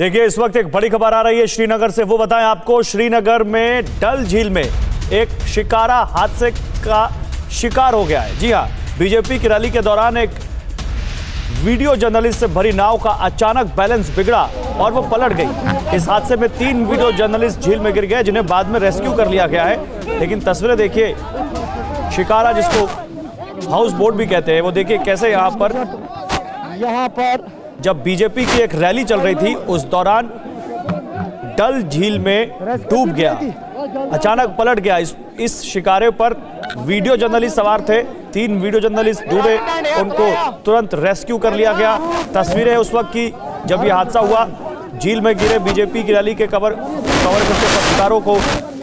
देखिए इस वक्त एक बड़ी खबर आ रही है श्रीनगर से, वो बताएं आपको। श्रीनगर में डल झील में एक शिकारा हादसे का शिकार हो गया है। जी हां, बीजेपी की रैली के दौरान एक वीडियो जर्नलिस्ट से भरी नाव का अचानक बैलेंस बिगड़ा और वो पलट गई। इस हादसे में 3 वीडियो जर्नलिस्ट झील में गिर गए, जिन्हें बाद में रेस्क्यू कर लिया गया है। लेकिन तस्वीरें देखिए, शिकारा जिसको हाउस बोट भी कहते हैं, वो देखिए कैसे यहाँ पर जब बीजेपी की एक रैली चल रही थी उस दौरान डल झील में डूब गया, अचानक पलट गया। इस शिकारे पर वीडियो जर्नलिस्ट सवार थे, 3 वीडियो जर्नलिस्ट डूबे, उनको तुरंत रेस्क्यू कर लिया गया। तस्वीरें उस वक्त की जब यह हादसा हुआ, झील में गिरे बीजेपी की रैली के कवर करते पत्रकारों को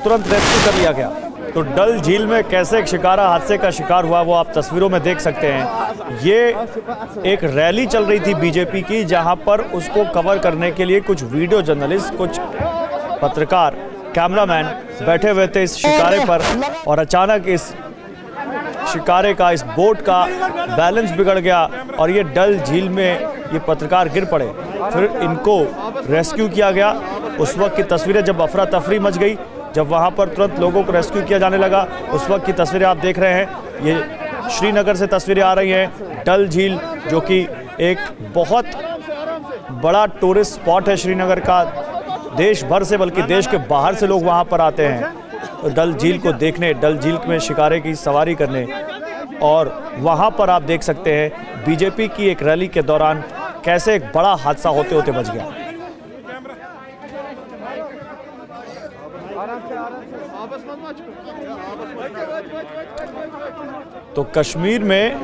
तुरंत रेस्क्यू कर लिया गया। तो डल झील में कैसे एक शिकारा हादसे का शिकार हुआ वो आप तस्वीरों में देख सकते हैं। ये एक रैली चल रही थी बीजेपी की, जहां पर उसको कवर करने के लिए कुछ वीडियो जर्नलिस्ट, कुछ पत्रकार, कैमरामैन बैठे हुए थे इस शिकारे पर, और अचानक इस शिकारे का, इस बोट का बैलेंस बिगड़ गया और ये डल झील में ये पत्रकार गिर पड़े। फिर इनको रेस्क्यू किया गया। उस वक्त की तस्वीरें जब अफरा तफरी मच गई, जब वहां पर तुरंत लोगों को रेस्क्यू किया जाने लगा, उस वक्त की तस्वीरें आप देख रहे हैं। ये श्रीनगर से तस्वीरें आ रही हैं। डल झील जो कि एक बहुत बड़ा टूरिस्ट स्पॉट है श्रीनगर का, देश भर से बल्कि देश के बाहर से लोग वहां पर आते हैं डल झील को देखने, डल झील में शिकारे की सवारी करने। और वहां पर आप देख सकते हैं बीजेपी की एक रैली के दौरान कैसे एक बड़ा हादसा होते होते बच गया। तो कश्मीर में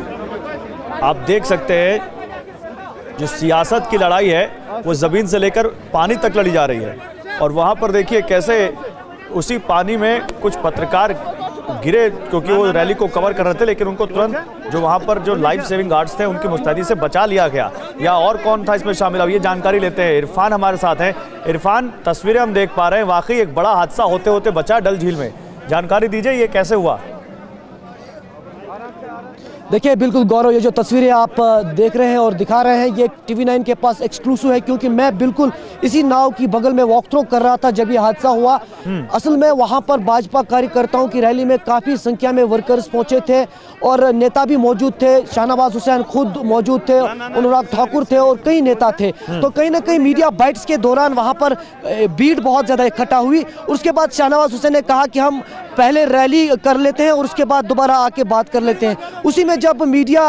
आप देख सकते हैं जो सियासत की लड़ाई है वो ज़मीन से लेकर पानी तक लड़ी जा रही है। और वहाँ पर देखिए कैसे उसी पानी में कुछ पत्रकार गिरे, क्योंकि वो रैली को कवर कर रहे थे, लेकिन उनको तुरंत जो वहाँ पर जो लाइफ सेविंग गार्ड्स थे उनकी मुस्तैदी से बचा लिया गया। या और कौन था इसमें शामिल, अब ये जानकारी लेते हैं। इरफान हमारे साथ हैं। इरफान, तस्वीरें हम देख पा रहे हैं, वाकई एक बड़ा हादसा होते होते बचा डल झील में, जानकारी दीजिए ये कैसे हुआ। देखिए बिल्कुल गौरव, ये जो तस्वीरें आप देख रहे हैं और दिखा रहे हैं ये TV9 के पास एक्सक्लूसिव है, क्योंकि मैं बिल्कुल इसी नाव की बगल में वॉक थ्रू कर रहा था जब ये हादसा हुआ। असल में वहां पर भाजपा कार्यकर्ताओं की रैली में काफ़ी संख्या में वर्कर्स पहुंचे थे और नेता भी मौजूद थे। शाहनवाज हुसैन खुद मौजूद थे, अनुराग ठाकुर थे और कई नेता थे। तो कहीं ना कहीं मीडिया बाइट्स के दौरान वहाँ पर भीड़ बहुत ज़्यादा इकट्ठा हुई। उसके बाद शाहनवाज हुसैन ने कहा कि हम पहले रैली कर लेते हैं और उसके बाद दोबारा आके बात कर लेते हैं। उसी में जब मीडिया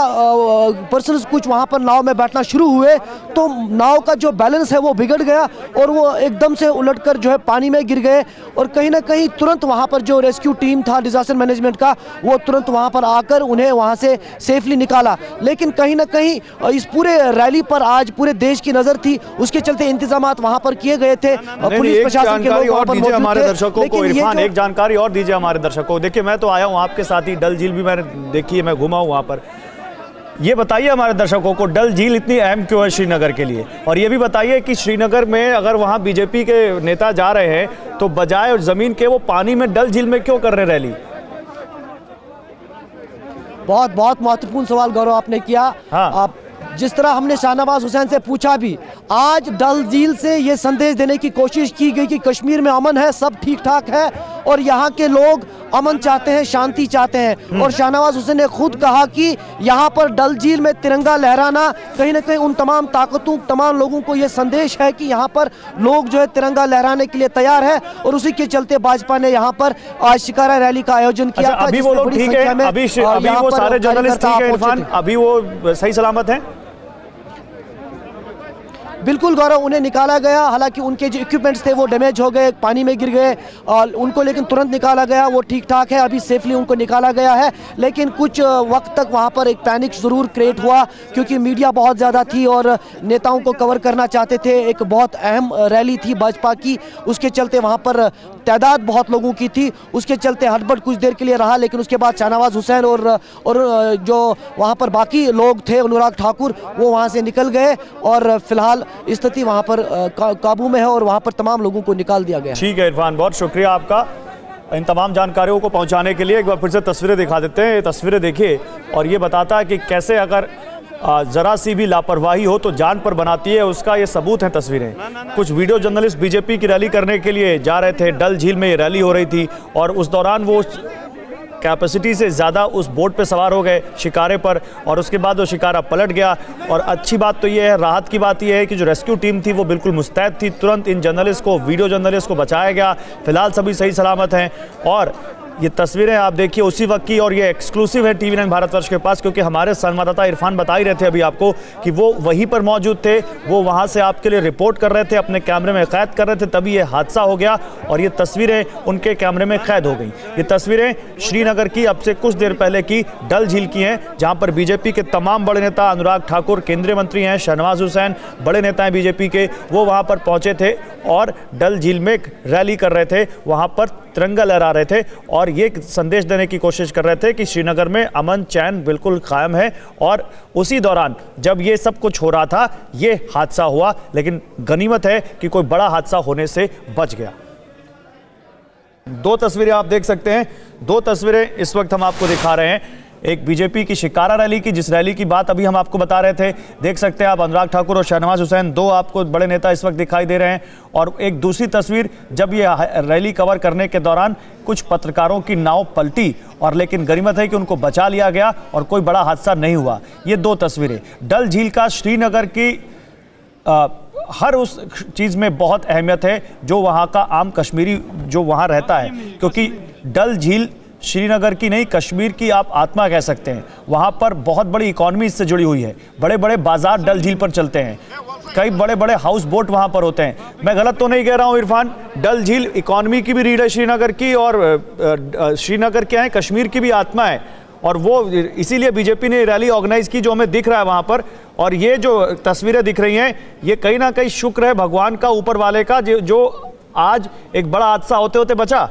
पर्सन्स कुछ वहाँ पर नाव में बैठना शुरू हुए तो नाव का जो बैलेंस है वो बिगड़ गया और वो एकदम से उलटकर जो है पानी में गिर गए। और कहीं ना कहीं तुरंत वहाँ पर जो रेस्क्यू टीम था डिजास्टर मैनेजमेंट का, वो तुरंत वहाँ पर आकर उन्हें वहाँ से सेफली निकाला। लेकिन कहीं ना कहीं इस पूरे रैली पर आज पूरे देश की नज़र थी, उसके चलते इंतजाम वहाँ पर किए गए थे। पुलिस प्रशासन के लोग वहाँ पर मौजूद थे। हमारे दर्शकों को इरफान एक जानकारी और दीजिए हमारे दर्शकों। देखिए मैं तो आया हूँ आपके साथ ही, डल झील भी मैंने देखी है, मैं घूमा हूँ वहाँ पर। ये बताइए हमारे दर्शकों को डल झील इतनी अहम क्यों है श्रीनगर के लिए, और ये भी बताइए कि श्रीनगर में अगर वहाँ बीजेपी के नेता जा रहे हैं तो बजाय जमीन के वो पानी में डल झील में क्यों कर रहे रैली। बहुत महत्वपूर्ण सवाल गौरव आपने किया। हाँ। आप जिस तरह हमने शाहनवाज हुसैन से पूछा भी, आज डल झील से ये संदेश देने की कोशिश की गई कि कश्मीर में अमन है, सब ठीक ठाक है और यहाँ के लोग अमन चाहते हैं, शांति चाहते हैं। और शाहनवाज हुसैन ने खुद कहा कि यहाँ पर डल झील में तिरंगा लहराना कहीं ना कहीं उन तमाम ताकतों, तमाम लोगों को ये संदेश है कि यहाँ पर लोग जो है तिरंगा लहराने के लिए तैयार है। और उसी के चलते भाजपा ने यहाँ पर आज शिकारा रैली का आयोजन किया था। अभी वो लोग ठीक है, अभी वो सारे जर्नलिस्ट ठीक है इरफान, अभी वो सही सलामत है? बिल्कुल गौरव, उन्हें निकाला गया। हालांकि उनके जो इक्विपमेंट्स थे वो डैमेज हो गए, पानी में गिर गए और उनको लेकिन तुरंत निकाला गया, वो ठीक ठाक है, अभी सेफली उनको निकाला गया है। लेकिन कुछ वक्त तक वहाँ पर एक पैनिक ज़रूर क्रिएट हुआ, क्योंकि मीडिया बहुत ज़्यादा थी और नेताओं को कवर करना चाहते थे। एक बहुत अहम रैली थी भाजपा की, उसके चलते वहाँ पर तादाद बहुत लोगों की थी, उसके चलते हड़बड़ कुछ देर के लिए रहा। लेकिन उसके बाद शाहनवाज हुसैन और जो वहाँ पर बाकी लोग थे, अनुराग ठाकुर, वो वहाँ से निकल गए और फिलहाल स्थिति वहाँ पर काबू में है और वहाँ पर तमाम लोगों को निकाल दिया गया। ठीक है इरफान, बहुत शुक्रिया आपका इन तमाम जानकारियों को पहुँचाने के लिए। एक बार फिर से तस्वीरें दिखा देते हैं। ये तस्वीरें देखिए और ये बताता है कि कैसे अगर जरा सी भी लापरवाही हो तो जान पर बनाती है, उसका ये सबूत है तस्वीरें। कुछ वीडियो जर्नलिस्ट बीजेपी की रैली करने के लिए जा रहे थे, डल झील में ये रैली हो रही थी और उस दौरान वो कैपेसिटी से ज़्यादा उस बोट पे सवार हो गए शिकारे पर, और उसके बाद वो शिकारा पलट गया। और अच्छी बात तो ये है, राहत की बात ये है कि जो रेस्क्यू टीम थी वो बिल्कुल मुस्तैद थी, तुरंत इन जर्नलिस्ट को, वीडियो जर्नलिस्ट को बचाया गया। फिलहाल सभी सही सलामत हैं। और ये तस्वीरें आप देखिए उसी वक्त की, और ये एक्सक्लूसिव है टीवी 9 भारतवर्ष के पास, क्योंकि हमारे संवाददाता इरफान बता ही रहे थे अभी आपको कि वो वहीं पर मौजूद थे, वो वहां से आपके लिए रिपोर्ट कर रहे थे, अपने कैमरे में कैद कर रहे थे, तभी ये हादसा हो गया और ये तस्वीरें उनके कैमरे में कैद हो गई। ये तस्वीरें श्रीनगर की अब से कुछ देर पहले की डल झील की हैं, जहां पर बीजेपी के तमाम बड़े नेता, अनुराग ठाकुर केंद्रीय मंत्री हैं, शहनवाज हुसैन बड़े नेता हैं बीजेपी के, वो वहां पर पहुंचे थे और डल झील में रैली कर रहे थे, वहां पर तिरंगा लहरा रहे थे और ये संदेश देने की कोशिश कर रहे थे कि श्रीनगर में अमन चैन बिल्कुल कायम है। और उसी दौरान जब ये सब कुछ हो रहा था, ये हादसा हुआ, लेकिन गनीमत है कि कोई बड़ा हादसा होने से बच गया। दो तस्वीरें आप देख सकते हैं, दो तस्वीरें इस वक्त हम आपको दिखा रहे हैं। एक बीजेपी की शिकारा रैली की, जिस रैली की बात अभी हम आपको बता रहे थे, देख सकते हैं आप अनुराग ठाकुर और शहनवाज हुसैन, दो आपको बड़े नेता इस वक्त दिखाई दे रहे हैं। और एक दूसरी तस्वीर, जब ये रैली कवर करने के दौरान कुछ पत्रकारों की नाव पलटी, और लेकिन गनीमत है कि उनको बचा लिया गया और कोई बड़ा हादसा नहीं हुआ। ये दो तस्वीरें डल झील का श्रीनगर की हर उस चीज़ में बहुत अहमियत है जो वहाँ का आम कश्मीरी जो वहाँ रहता है, क्योंकि डल झील श्रीनगर की नहीं, कश्मीर की आप आत्मा कह सकते हैं। वहाँ पर बहुत बड़ी इकॉनमी इससे जुड़ी हुई है, बड़े बड़े बाजार डल झील पर चलते हैं, कई बड़े बड़े हाउस बोट वहाँ पर होते हैं। मैं गलत तो नहीं कह रहा हूँ इरफान? डल झील इकॉनमी की भी रीढ़ है श्रीनगर की, और श्रीनगर क्या है, कश्मीर की भी आत्मा है। और वो इसीलिए बीजेपी ने रैली ऑर्गेनाइज की जो हमें दिख रहा है वहाँ पर। और ये जो तस्वीरें दिख रही हैं, ये कहीं ना कहीं शुक्र है भगवान का, ऊपर वाले का, जो आज एक बड़ा हादसा होते होते बचा।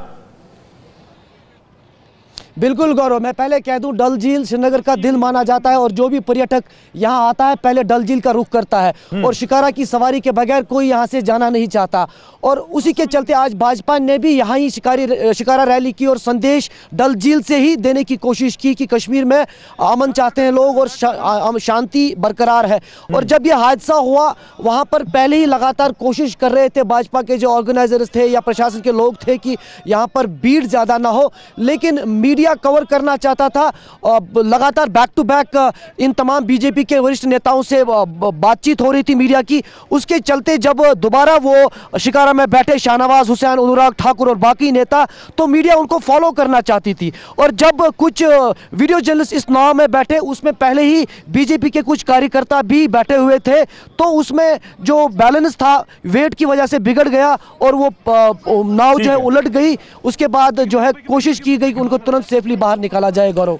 बिल्कुल गौरव, मैं पहले कह दूं, डल झील श्रीनगर का दिल माना जाता है और जो भी पर्यटक यहां आता है पहले डल झील का रुख करता है और शिकारा की सवारी के बगैर कोई यहां से जाना नहीं चाहता। और उसी के चलते आज भाजपा ने भी यहां ही शिकारा रैली की और संदेश डल झील से ही देने की कोशिश की कि कश्मीर में अमन चाहते हैं लोग और शांति बरकरार है। और जब यह हादसा हुआ, वहां पर पहले ही लगातार कोशिश कर रहे थे भाजपा के जो ऑर्गेनाइजर्स थे या प्रशासन के लोग थे कि यहाँ पर भीड़ ज़्यादा ना हो, लेकिन मीडिया कवर करना चाहता था। लगातार बैक टू बैक इन तमाम बीजेपी के वरिष्ठ नेताओं से बातचीत हो रही थी मीडिया की। उसके चलते जब दोबारा वो शिकारा में बैठे शहनवाज हुसैन, अनुराग ठाकुर और बाकी नेता, तो मीडिया उनको फॉलो करना चाहती थी। और जब कुछ वीडियो जर्नलिस्ट इस नाव में बैठे, उसमें पहले ही बीजेपी के कुछ कार्यकर्ता भी बैठे हुए थे, तो उसमें जो बैलेंस था वेट की वजह से बिगड़ गया और वो नाव जो है उलट गई। उसके बाद जो है कोशिश की गई कि उनको तुरंत सेफली बाहर निकाला जाए। गौरव।